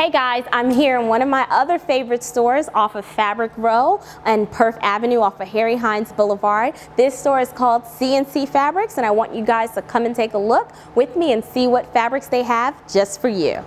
Hey guys, I'm here in one of my other favorite stores off of Fabric Row and Perth Avenue off of Harry Hines Blvd. This store is called CNC Fabrics, and I want you guys to come and take a look with me and see what fabrics they have just for you.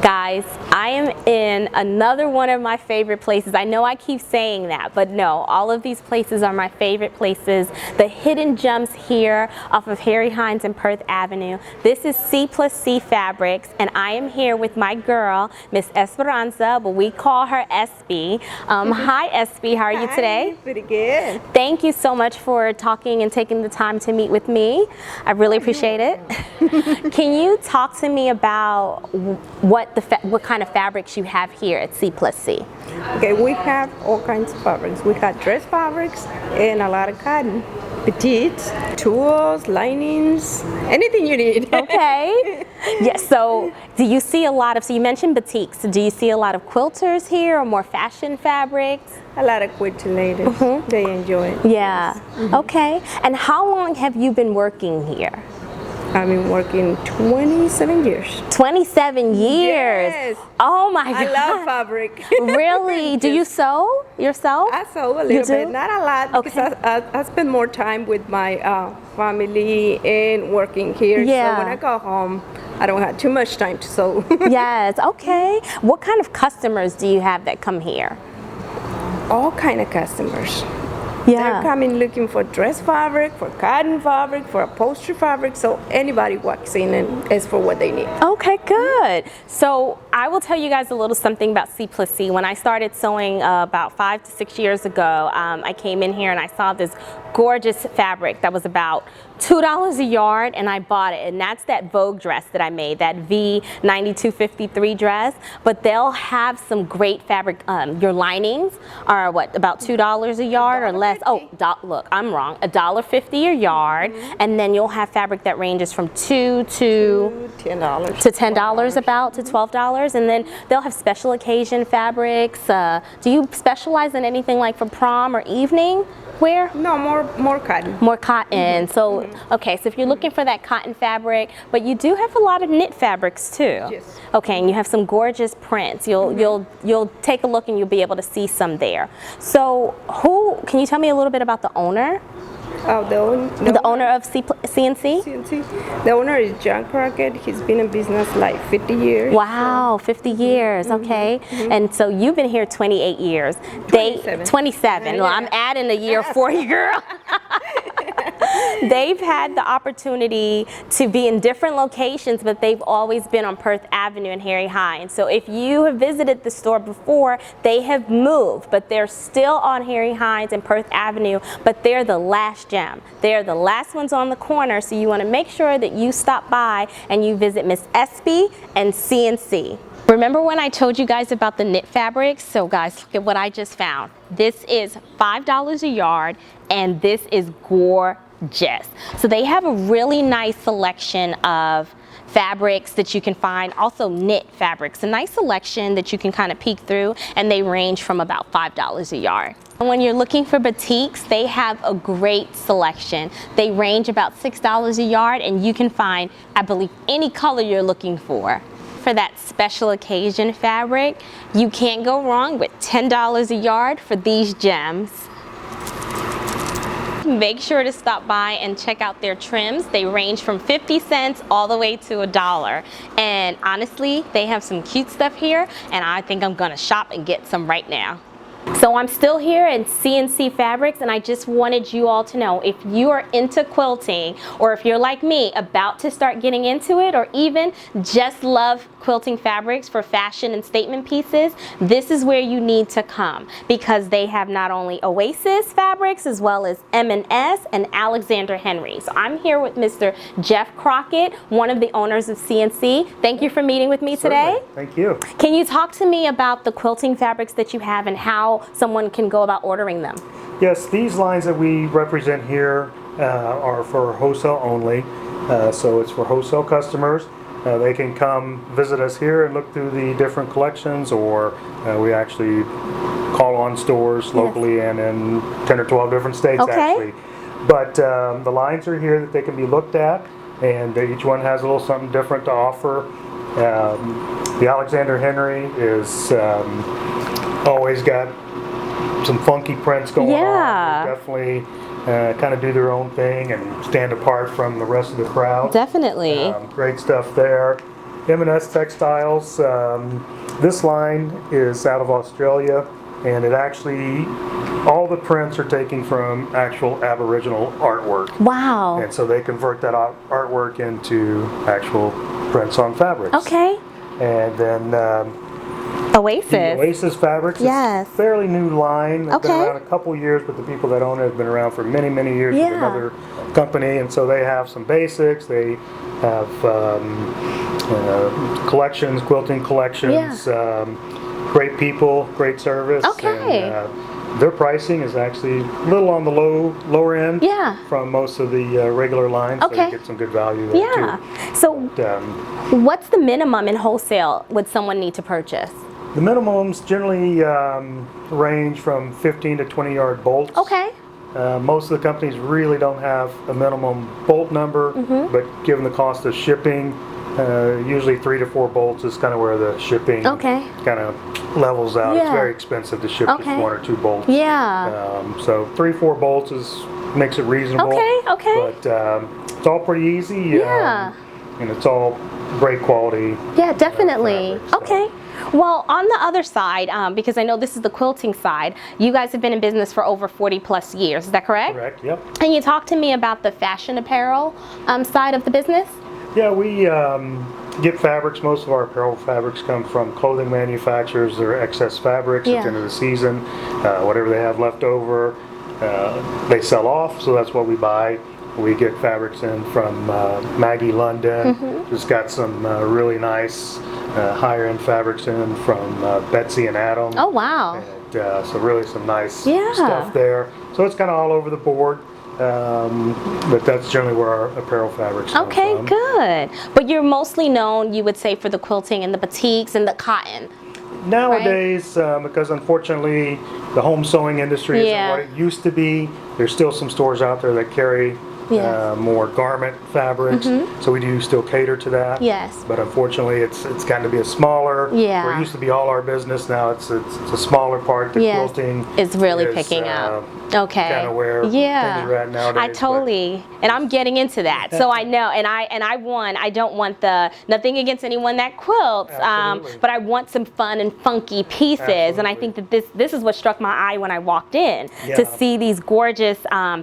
Guys, I am in another one of my favorite places. I know I keep saying that, but no, all of these places are my favorite places. The hidden gems here off of Harry Hines and Perth Avenue. This is C&C Fabrics, and I am here with my girl, Miss Esperanza, but we call her SB. Hi SB, how are you today? Hi, pretty good. Thank you so much for talking and taking the time to meet with me. I really appreciate it. Can you talk to me about what kind of fabrics you have here at C&C? Okay, we have all kinds of fabrics. We have dress fabrics and a lot of cotton. Petites, tools, linings, anything you need. Okay. Yeah, so do you see a lot of, so you mentioned batiks, so do you see a lot of quilters here or more fashion fabrics? A lot of quilting ladies, they enjoy it. Yeah, okay. And how long have you been working here? I've been working 27 years. 27 years? Yes. Oh my God. I love fabric. Really? Do you sew yourself? I sew a little bit, not a lot, because Okay. I spend more time with my family and working here. Yeah. So when I go home, I don't have too much time to sew. Yes, okay. What kind of customers do you have that come here? All kind of customers. Yeah. They're coming looking for dress fabric, for cotton fabric, for upholstery fabric, so anybody walks in and asks for what they need. Okay, good. So I will tell you guys a little something about C&C. When I started sewing about 5 to 6 years ago, I came in here and I saw this gorgeous fabric that was about $2 a yard, and I bought it, and that's that Vogue dress that I made, that V9253 dress. But they'll have some great fabric. Your linings are what, about $2 a yard or less? Oh, look, I'm wrong. $1.50 a yard, and then you'll have fabric that ranges from $2 to $10 to $10 about to $12, and then they'll have special occasion fabrics. Do you specialize in anything like for prom or evening wear? No, more cotton. More cotton. So okay, so if you're looking for that cotton fabric, but you do have a lot of knit fabrics too. Yes. Okay, and you have some gorgeous prints. You'll take a look and you'll be able to see some there. So can you tell me a little bit about the owner? Oh, the owner of CNC? CNC. The owner is John Crockett. He's been in business like 50 years. Wow, 50 years, okay. And so you've been here 28 years. 27. Well, I'm adding a year for you, girl. They've had the opportunity to be in different locations, but they've always been on Perth Avenue and Harry Hines. So if you have visited the store before, they have moved, but they're still on Harry Hines and Perth Avenue, but they're the last gem. They're the last ones on the corner, so you want to make sure that you stop by and you visit Miss SB and CNC. Remember when I told you guys about the knit fabrics? So guys, look at what I just found. This is $5 a yard, and this is gorgeous. So they have a really nice selection of fabrics that you can find, also knit fabrics, a nice selection that you can kind of peek through, and they range from about $5 a yard. And when you're looking for batiks, they have a great selection. They range about $6 a yard, and you can find, I believe, any color you're looking for. For that special occasion fabric, you can't go wrong with $10 a yard for these gems. Make sure to stop by and check out their trims. They range from 50 cents all the way to $1. And honestly, they have some cute stuff here, and I think I'm gonna shop and get some right now. So I'm still here at CNC Fabrics, and I just wanted you all to know, if you are into quilting, or if you're like me, about to start getting into it, or even just love quilting fabrics for fashion and statement pieces, this is where you need to come, because they have not only Oasis fabrics as well as M&S and Alexander Henry. So I'm here with Mr. Jeff Crockett, one of the owners of CNC. Thank you for meeting with me today. Thank you. Can you talk to me about the quilting fabrics that you have and how someone can go about ordering them? Yes, these lines that we represent here are for wholesale only. So it's for wholesale customers. They can come visit us here and look through the different collections, or we actually call-on stores locally and in 10 or 12 different states actually. But the lines are here that they can be looked at, and each one has a little something different to offer. The Alexander Henry is always got some funky prints going on. They definitely kind of do their own thing and stand apart from the rest of the crowd. Definitely. Great stuff there. S Textiles. This line is out of Australia, and it actually, all the prints are taken from actual Aboriginal artwork. Wow. And so they convert that artwork into actual prints on fabrics. Okay. And then Oasis. the Oasis Fabrics is a fairly new line. It's been around a couple years, but the people that own it have been around for many, many years with another company. And so they have some basics. They have collections, quilting collections. Great people, great service. Okay. And, their pricing is actually a little on the lower end from most of the regular lines. So you get some good value there too. So what's the minimum in wholesale would someone need to purchase? The minimums generally range from 15 to 20 yard bolts. Okay. Most of the companies really don't have a minimum bolt number, but given the cost of shipping, usually 3 to 4 bolts is kind of where the shipping kind of levels out. It's very expensive to ship just 1 or 2 bolts. So 3-4 bolts makes it reasonable. But it's all pretty easy. And it's all great quality. Yeah, definitely. Fabrics, Well, on the other side, because I know this is the quilting side, you guys have been in business for over 40 plus years. Is that correct? Correct, yep. And you talk to me about the fashion apparel side of the business? Yeah, we get fabrics. Most of our apparel fabrics come from clothing manufacturers. They're excess fabrics at the end of the season. Whatever they have left over, they sell off, so that's what we buy. We get fabrics in from Maggie London. Just got some really nice higher end fabrics in from Betsy and Adam. Oh, wow. And, so really some nice stuff there. So it's kind of all over the board. But that's generally where our apparel fabrics come from. Good. But you're mostly known, you would say, for the quilting and the batiks and the cotton. Nowadays, because unfortunately the home sewing industry isn't what it used to be, there's still some stores out there that carry more garment fabrics, so we do still cater to that. But unfortunately, it's gotten to be a smaller. Where it used to be all our business, now it's a smaller part. The quilting is really picking up. Kind of where things are at nowadays. I totally, and I'm getting into that, so I know, and I don't want nothing against anyone that quilts, but I want some fun and funky pieces, and I think that this is what struck my eye when I walked in, to see these gorgeous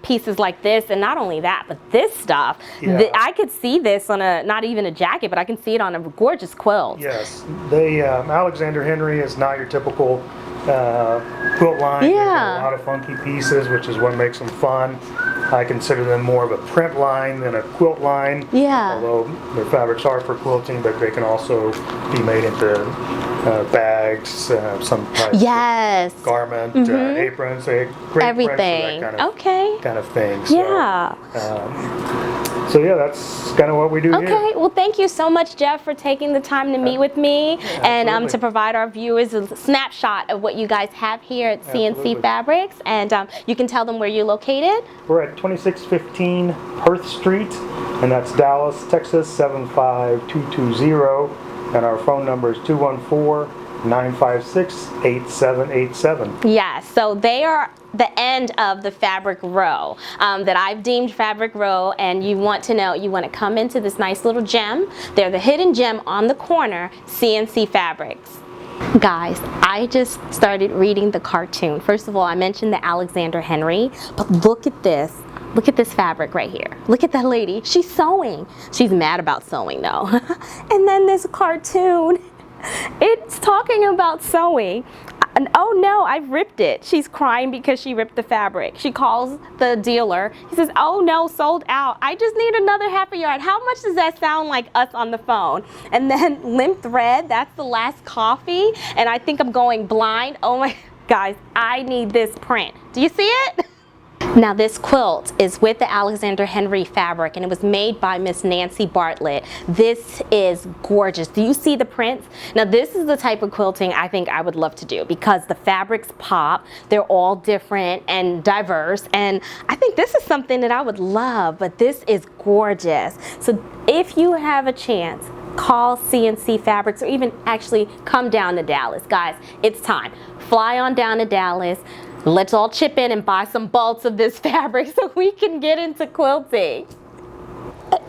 pieces like this, and not only that, but this stuff. I could see this on not even a jacket, but I can see it on a gorgeous quilt. Yes, the Alexander Henry is not your typical quilt line. They got a lot of funky pieces, which is what makes them fun. I consider them more of a print line than a quilt line. Although their fabrics are for quilting, but they can also be made into bags, some type of garment, aprons, great everything. Prints for that kind of thing. So, so that's kind of what we do here. Well, thank you so much, Jeff, for taking the time to meet with me and to provide our viewers a snapshot of what you guys have here at CNC Fabrics. And you can tell them where you're located. We're at 2615 Perth Street, and that's Dallas, Texas 75220. And our phone number is 214-956-8787. Yes, so they are the end of the fabric row that I've deemed fabric row, and you want to come into this nice little gem. They're the hidden gem on the corner, CNC Fabrics. Guys, I just started reading the cartoon. First of all, I mentioned the Alexander Henry, but look at this. Look at this fabric right here. Look at that lady. She's sewing. She's mad about sewing though. And then this cartoon, it's talking about sewing. And oh no, I've ripped it. She's crying because she ripped the fabric. She calls the dealer. He says, oh no, sold out. I just need another half a yard. How much does that sound like us on the phone? And then limp thread, that's the last coffee. And I think I'm going blind. Oh my, guys, I need this print. Do you see it? Now this quilt is with the Alexander Henry fabric, and it was made by Miss Nancy Bartlett. This is gorgeous. Do you see the prints? Now this is the type of quilting I think I would love to do because the fabrics pop. They're all different and diverse, and I think this is something that I would love, but this is gorgeous. So if you have a chance, call CNC Fabrics, or even actually come down to Dallas. Guys, it's time. Fly on down to Dallas. Let's all chip in and buy some bolts of this fabric so we can get into quilting.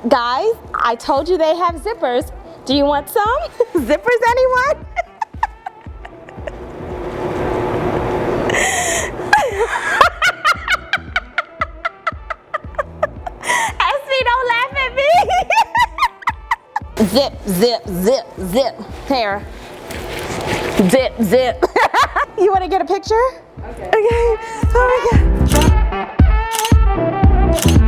Guys, I told you they have zippers. Do you want some? Zippers, anyone? Esme, don't laugh at me. Zip, zip, zip, zip. Here. Zip, zip. You want to get a picture? Okay. Oh my God.